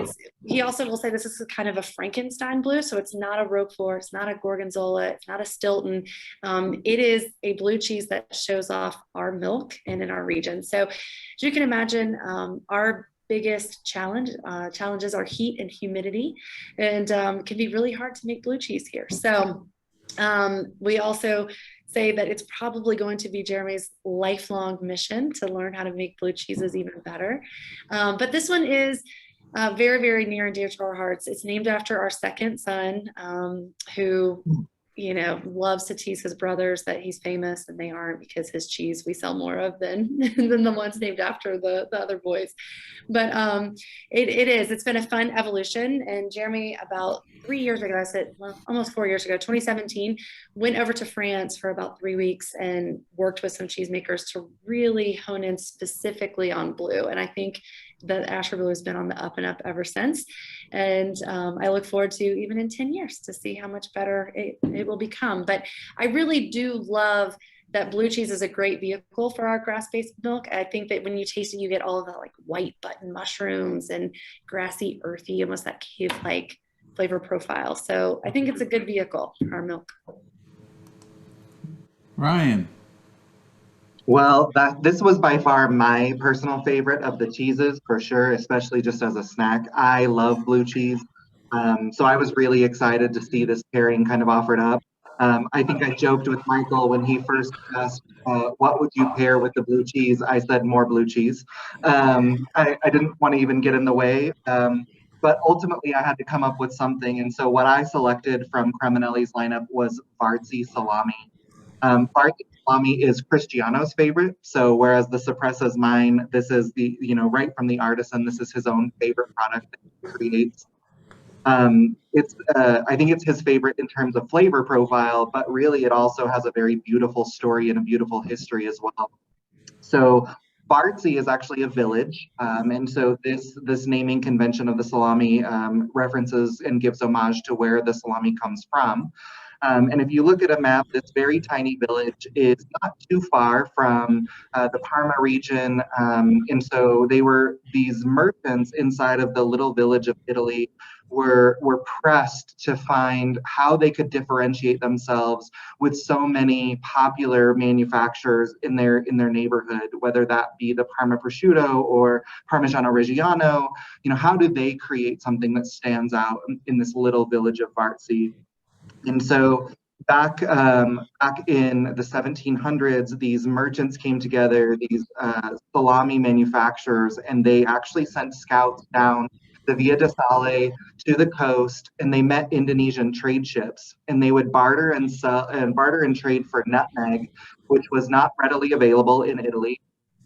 [SPEAKER 2] he also will say this is kind of a Frankenstein blue. So it's not a Roquefort, it's not a Gorgonzola, it's not a Stilton. It is a blue cheese that shows off our milk and in our region. So as you can imagine, our biggest challenges are heat and humidity, and can be really hard to make blue cheese here. So we also say that it's probably going to be Jeremy's lifelong mission to learn how to make blue cheeses even better. But this one is very, very near and dear to our hearts. It's named after our second son, who, you know, loves to tease his brothers that he's famous, and they aren't, because his cheese we sell more of than the ones named after the other boys. But it's been a fun evolution. And Jeremy, about 3 years ago, I said, well, almost 4 years ago, 2017, went over to France for about 3 weeks and worked with some cheesemakers to really hone in specifically on blue. And I think that Asher Blue has been on the up and up ever since. And I look forward to, even in 10 years, to see how much better it will become. But I really do love that blue cheese is a great vehicle for our grass-based milk. I think that when you taste it, you get all of the like white button mushrooms and grassy, earthy, almost that cave-like flavor profile. So I think it's a good vehicle for our milk.
[SPEAKER 1] Ryan.
[SPEAKER 3] Well, this was by far my personal favorite of the cheeses, for sure, especially just as a snack. I love blue cheese. So I was really excited to see this pairing kind of offered up. I think I joked with Michael when he first asked, what would you pair with the blue cheese? I said more blue cheese. I didn't want to even get in the way. But ultimately, I had to come up with something. And so what I selected from Creminelli's lineup was Varzi salami. Varzi salami is Cristiano's favorite. So whereas the Sopressa is mine, this is the, right from the artisan, this is his own favorite product that he creates. I think it's his favorite in terms of flavor profile, but really it also has a very beautiful story and a beautiful history as well. So Varzi is actually a village, and so this naming convention of the salami references and gives homage to where the salami comes from. And if you look at a map, this very tiny village is not too far from the Parma region. And so these merchants inside of the little village of Italy were pressed to find how they could differentiate themselves with so many popular manufacturers in their neighborhood, whether that be the Parma Prosciutto or Parmigiano Reggiano. How do they create something that stands out in this little village of Varzi? And so back in the 1700s, these merchants came together, these salami manufacturers, and they actually sent scouts down the Via de Sale to the coast, and they met Indonesian trade ships, and they would barter and trade for nutmeg, which was not readily available in Italy.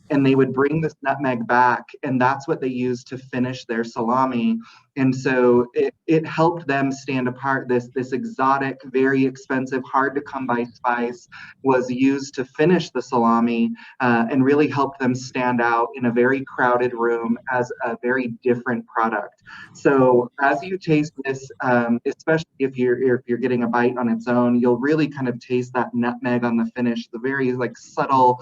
[SPEAKER 3] And they would bring this nutmeg back, and that's what they used to finish their salami. And so it helped them stand apart. This exotic, very expensive, hard to come by spice was used to finish the salami, and really helped them stand out in a very crowded room as a very different product. So as you taste this, especially if you're getting a bite on its own, you'll really kind of taste that nutmeg on the finish, the very like subtle,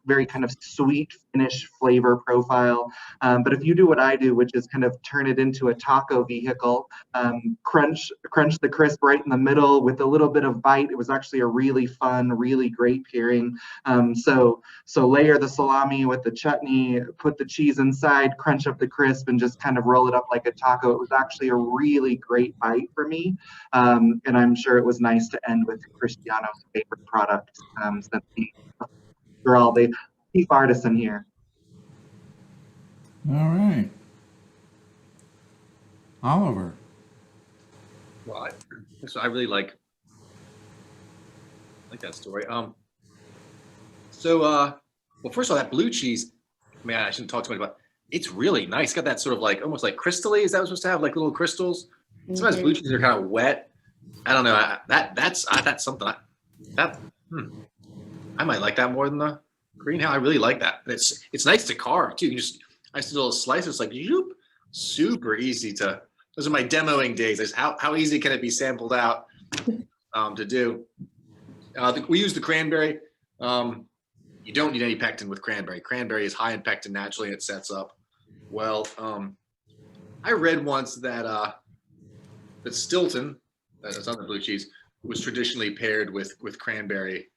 [SPEAKER 3] very kind of sweet finish flavor profile. But if you do what I do, which is kind of turn it into a taco vehicle, crunch the crisp right in the middle with a little bit of bite, it was actually a really fun, really great pairing. So layer the salami with the chutney, put the cheese inside, crunch up the crisp, and just kind of roll it up like a taco. It was actually a really great bite for me. And I'm sure it was nice to end with Cristiano's favorite product, since the chief artisan here.
[SPEAKER 1] All right. Oliver.
[SPEAKER 5] Well, I really like that story. Well, first of all, that blue cheese, man, I shouldn't talk too much about it. It's really nice. It's got that sort of like almost like crystally. Is that supposed to have like little crystals? Sometimes blue cheeses are kind of wet. I don't know. That's something I might like that more than the greenhouse. I really like that. It's nice to carve too. You can just nice little slices, like zoop, super easy to. Those are my demoing days. How easy can it be sampled out to do? We use the cranberry. You don't need any pectin with cranberry. Cranberry is high in pectin naturally, and it sets up well. I read once that that Stilton, that's on the blue cheese, was traditionally paired with cranberry,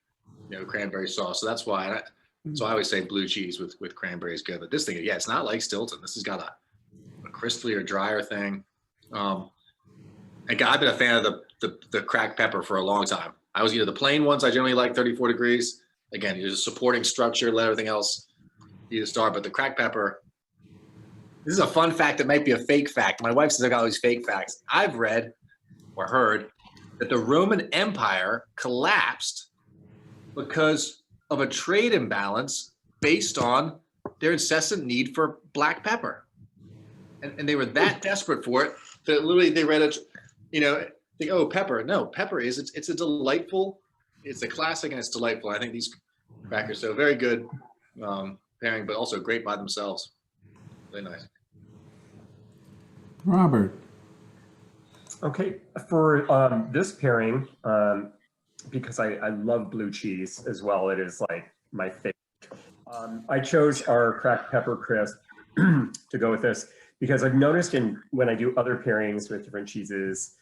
[SPEAKER 5] cranberry sauce. So that's why. So I always say blue cheese with cranberry is good. But this thing, yeah, it's not like Stilton. This has got a crystalier, drier thing. I've been a fan of the cracked pepper for a long time. I was the plain ones. I generally like 34 degrees. Again, you're just supporting structure, let everything else be the star. But the cracked pepper, this is a fun fact that might be a fake fact. My wife says I got all these fake facts. I've read or heard that the Roman Empire collapsed because of a trade imbalance based on their incessant need for black pepper. And they were that desperate for it that literally they read it, think, oh, pepper. No, pepper it's a delightful, it's a classic and it's delightful. I think these crackers, so very good pairing, but also great by themselves. Really nice.
[SPEAKER 1] Robert.
[SPEAKER 4] Okay, for this pairing, because I love blue cheese as well, it is like my favorite. I chose our cracked pepper crisp to go with this because I've noticed when I do other pairings with different cheeses,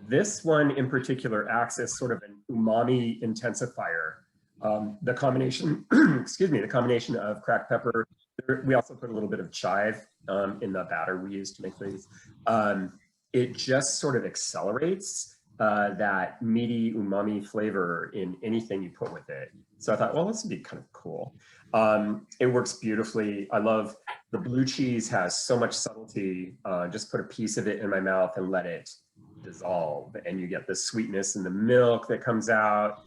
[SPEAKER 4] this one in particular acts as sort of an umami intensifier. The combination, the combination of cracked pepper, we also put a little bit of chive in the batter we use to make these. It just sort of accelerates that meaty umami flavor in anything you put with it. So I thought, well, this would be kind of cool. It works beautifully. I love the blue cheese, has so much subtlety. Just put a piece of it in my mouth and let it dissolve, and you get the sweetness in the milk that comes out.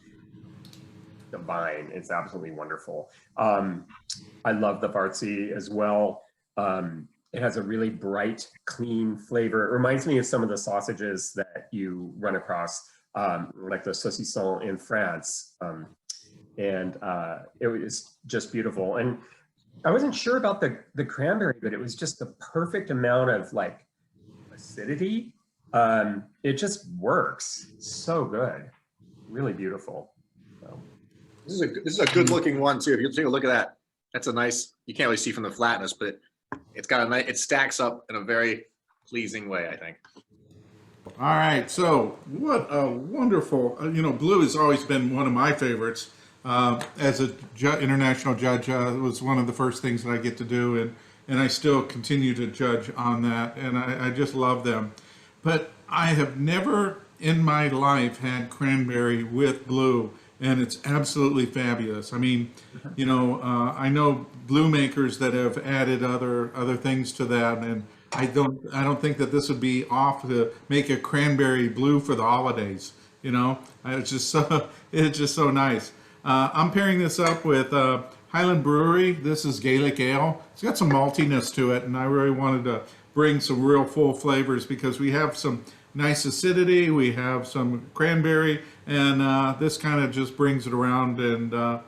[SPEAKER 4] Divine. It's absolutely wonderful. I love the farci as well. It has a really bright, clean flavor. It reminds me of some of the sausages that you run across, like the saucisson in France. It was just beautiful. And I wasn't sure about the cranberry, but it was just the perfect amount of like acidity. It just works so good. Really beautiful. So.
[SPEAKER 5] This is a good looking one too. If you take a look at that, that's a nice. You can't really see from the flatness, but it's got a nice. It stacks up in a very pleasing way, I think.
[SPEAKER 1] All right, so what a wonderful. Blue has always been one of my favorites. As a international judge, it was one of the first things that I get to do, and I still continue to judge on that, and I just love them. But I have never in my life had cranberry with blue. And it's absolutely fabulous. I mean, I know blue makers that have added other things to that, and I don't think that this would be off to make a cranberry blue for the holidays. It's just so nice. I'm pairing this up with Highland Brewery. This is Gaelic Ale. It's got some maltiness to it, and I really wanted to bring some real full flavors because we have some nice acidity, we have some cranberry, and this kind of just brings it around and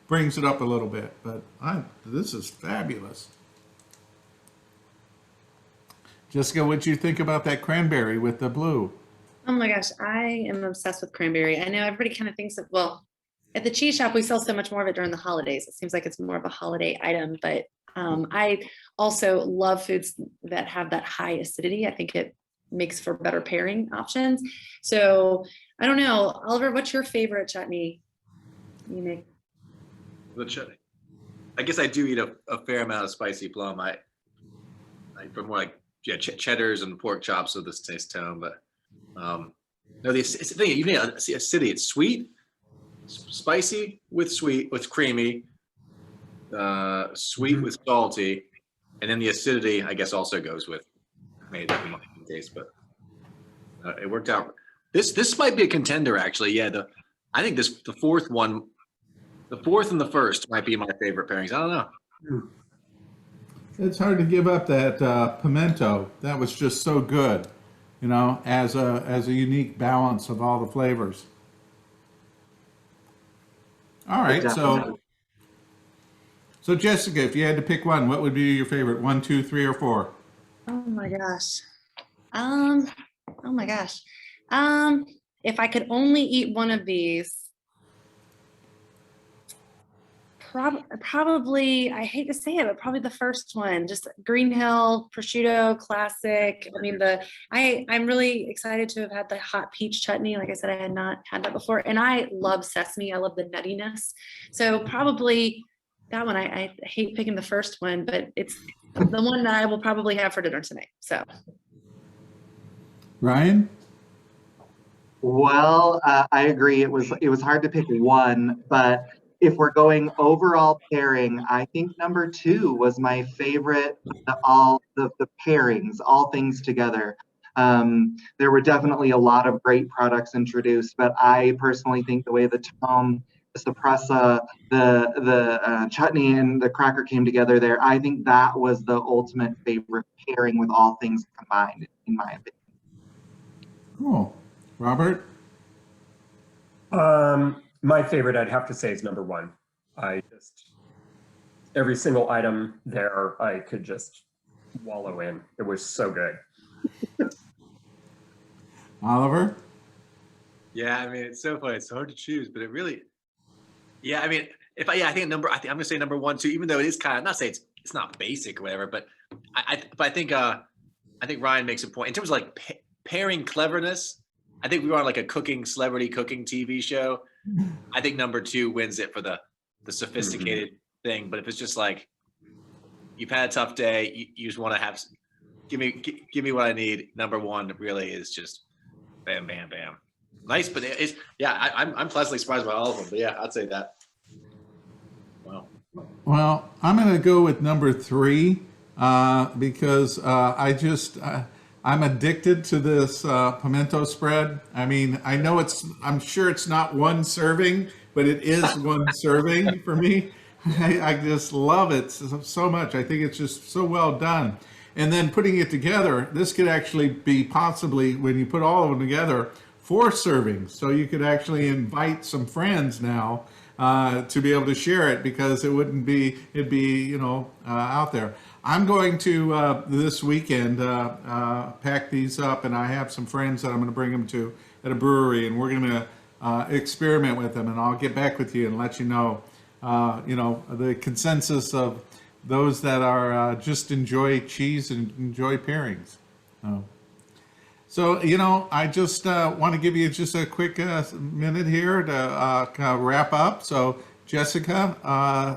[SPEAKER 1] brings it up a little bit. But this is fabulous. Jessica, what do you think about that cranberry with the blue?
[SPEAKER 2] Oh my gosh, I am obsessed with cranberry. I know everybody kind of thinks of, well, at the cheese shop, we sell so much more of it during the holidays. It seems like it's more of a holiday item, but I also love foods that have that high acidity. I think it makes for better pairing options. So I don't know, Oliver, what's your favorite chutney you make?
[SPEAKER 5] The chutney. I guess I do eat a fair amount of spicy plum. I put more like cheddars and pork chops, so this tastes Tomme. But no, it's the thing. You need acidity. It's sweet, spicy with creamy, sweet with salty, and then the acidity, I guess, also goes with made that we might taste. But it worked out. This might be a contender, actually. Yeah, I think the fourth one, the fourth and the first might be my favorite pairings. I don't know.
[SPEAKER 1] It's hard to give up that pimento. That was just so good, as a unique balance of all the flavors. All right, so Jessica, if you had to pick one, what would be your favorite? 1, 2, 3, or 4?
[SPEAKER 2] Oh my gosh. if I could only eat one of these, probably, I hate to say it, but probably the first one, just Green Hill Prosciutto Classic. I mean, I'm really excited to have had the hot peach chutney. Like I said, I had not had that before. And I love sesame. I love the nuttiness. So probably that one, I hate picking the first one, but it's the one that I will probably have for dinner tonight. So.
[SPEAKER 1] Ryan?
[SPEAKER 3] Well, I agree. It was hard to pick one, but if we're going overall pairing, I think number 2 was my favorite. All the pairings, all things together. There were definitely a lot of great products introduced, but I personally think the way the Tomme, the Sopressa, the Chutney and the Cracker came together there, I think that was the ultimate favorite pairing with all things combined, in my opinion.
[SPEAKER 1] Cool. Robert?
[SPEAKER 4] My favorite, I'd have to say, is number 1. Every single item there, I could just wallow in. It was so good.
[SPEAKER 1] Oliver?
[SPEAKER 5] Yeah, I mean, it's so funny. It's hard to choose, but it really, yeah, I mean, I think I'm gonna say number 1 too, even though it is kind of, not say it's not basic or whatever, but I think Ryan makes a point in terms of like pairing cleverness. I think we were on like a celebrity cooking TV show. I think number 2 wins it for the sophisticated thing. But if it's just like, you've had a tough day, you just want to have, give me what I need. Number 1 really is just bam, bam, bam. Nice, but it's, yeah, I'm pleasantly surprised by all of them. But yeah, I'd say that. Wow.
[SPEAKER 1] Well, I'm going to go with number 3 because I'm addicted to this pimento spread. I mean, I'm sure it's not one serving, but it is one serving for me. I just love it so much. I think it's just so well done. And then putting it together, this could actually be possibly, when you put all of them together, 4 servings. So you could actually invite some friends now to be able to share it, because it'd be out there. I'm going to this weekend pack these up, and I have some friends that I'm going to bring them to at a brewery, and we're going to experiment with them, and I'll get back with you and let you know, the consensus of those that are just enjoy cheese and enjoy pairings. So, I just want to give you just a quick minute here to wrap up. So, Jessica,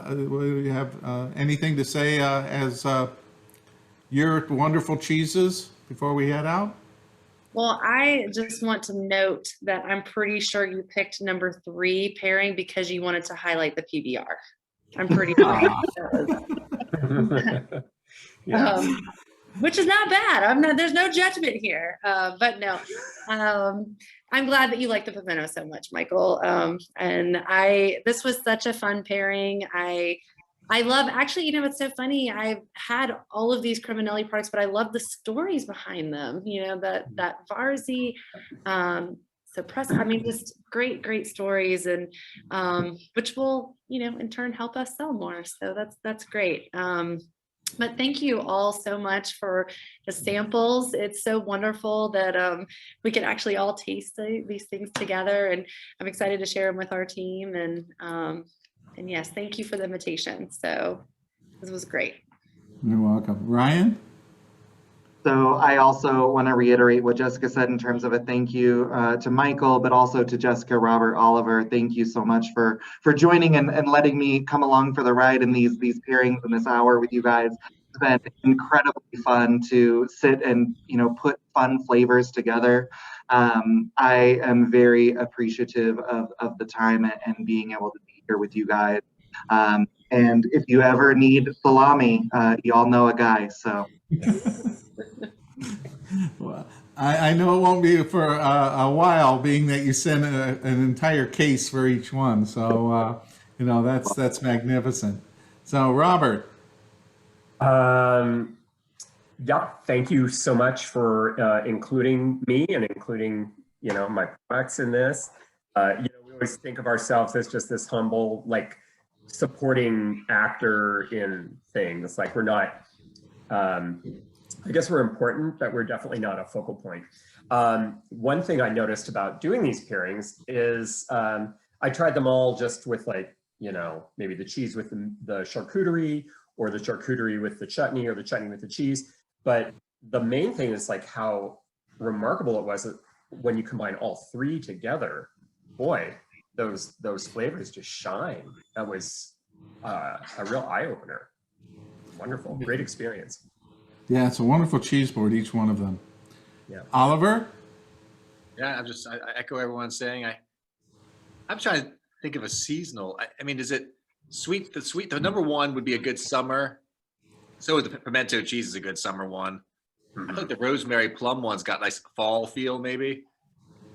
[SPEAKER 1] do you have anything to say as your wonderful cheeses before we head out?
[SPEAKER 2] Well, I just want to note that I'm pretty sure you picked number 3 pairing because you wanted to highlight the PBR. I'm pretty sure.
[SPEAKER 4] Yeah.
[SPEAKER 2] Which is not bad. There's no judgment here. But no, I'm glad that you like the pimento so much, Michael. And this was such a fun pairing. I love, actually, it's so funny. I've had all of these Creminelli products, but I love the stories behind them. That Varzi, Sopressa, I mean, just great stories, and which will, in turn help us sell more. So that's great. But thank you all so much for the samples. It's so wonderful that we could actually all taste these things together, and I'm excited to share them with our team. And yes, thank you for the invitation. So this was great.
[SPEAKER 1] You're welcome. Ryan?
[SPEAKER 3] So I also want to reiterate what Jessica said in terms of a thank you to Michael, but also to Jessica, Robert, Oliver. Thank you so much for joining and letting me come along for the ride in these pairings in this hour with you guys. It's been incredibly fun to sit and put fun flavors together. I am very appreciative of the time and being able to be here with you guys. And if you ever need salami, you all know a guy. So.
[SPEAKER 1] Well, I know it won't be for a while, being that you send an entire case for each one. So, that's magnificent. So, Robert.
[SPEAKER 4] Yeah, thank you so much for including me and including, my products in this. We always think of ourselves as just this humble, like, supporting actor in things. Like, we're not, I guess we're important, but we're definitely not a focal point. One thing I noticed about doing these pairings is I tried them all just with like, you know, maybe the cheese with the charcuterie, or the charcuterie with the chutney, or the chutney with the cheese. But the main thing is like how remarkable it was that when you combine all three together, boy, those flavors just shine. That was a real eye-opener. Wonderful, great experience.
[SPEAKER 1] Yeah, it's a wonderful cheese board, each one of them.
[SPEAKER 4] Yeah.
[SPEAKER 1] Oliver?
[SPEAKER 5] Yeah, I echo everyone saying I'm trying to think of a seasonal. I mean, is it sweet? The number one would be a good summer. So the pimento cheese is a good summer one. I think the rosemary plum one's got nice fall feel maybe,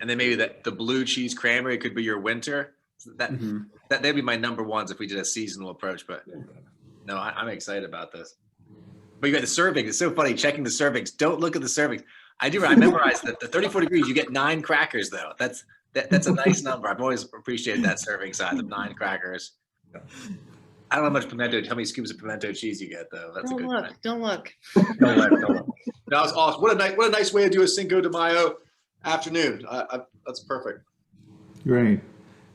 [SPEAKER 5] and then maybe the blue cheese cranberry could be your winter. That'd be my number ones if we did a seasonal approach. But no, I'm excited about this. But you got the serving. It's so funny checking the servings. Don't look at the servings. I memorized that the 34 degrees, you get 9 crackers though. That's a nice number. I've always appreciated that serving size of 9 crackers. I don't know how much how many scoops of pimento cheese you get though. That's a good one.
[SPEAKER 2] Don't look.
[SPEAKER 4] Don't look.
[SPEAKER 5] That was awesome. What a nice way to do a Cinco de Mayo afternoon. That's perfect.
[SPEAKER 1] Great.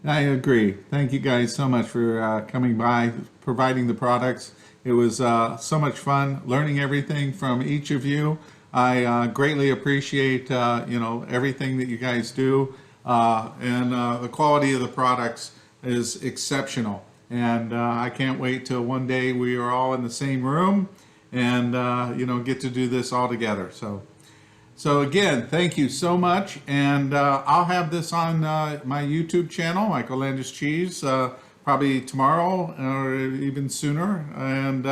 [SPEAKER 1] I agree. Thank you guys so much for coming by, providing the products. It was so much fun learning everything from each of you. I greatly appreciate everything that you guys do, and the quality of the products is exceptional. And I can't wait till one day we are all in the same room and get to do this all together. So again, thank you so much, and I'll have this on my YouTube channel, Michael Landis Cheese, probably tomorrow or even sooner. And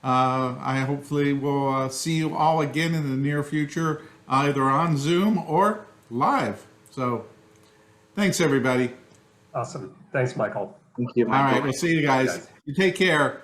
[SPEAKER 1] I hopefully will see you all again in the near future, either on Zoom or live. So thanks, everybody.
[SPEAKER 4] Awesome. Thanks, Michael.
[SPEAKER 3] Thank you,
[SPEAKER 1] All
[SPEAKER 3] Michael.
[SPEAKER 1] right, we'll see you guys. You take care.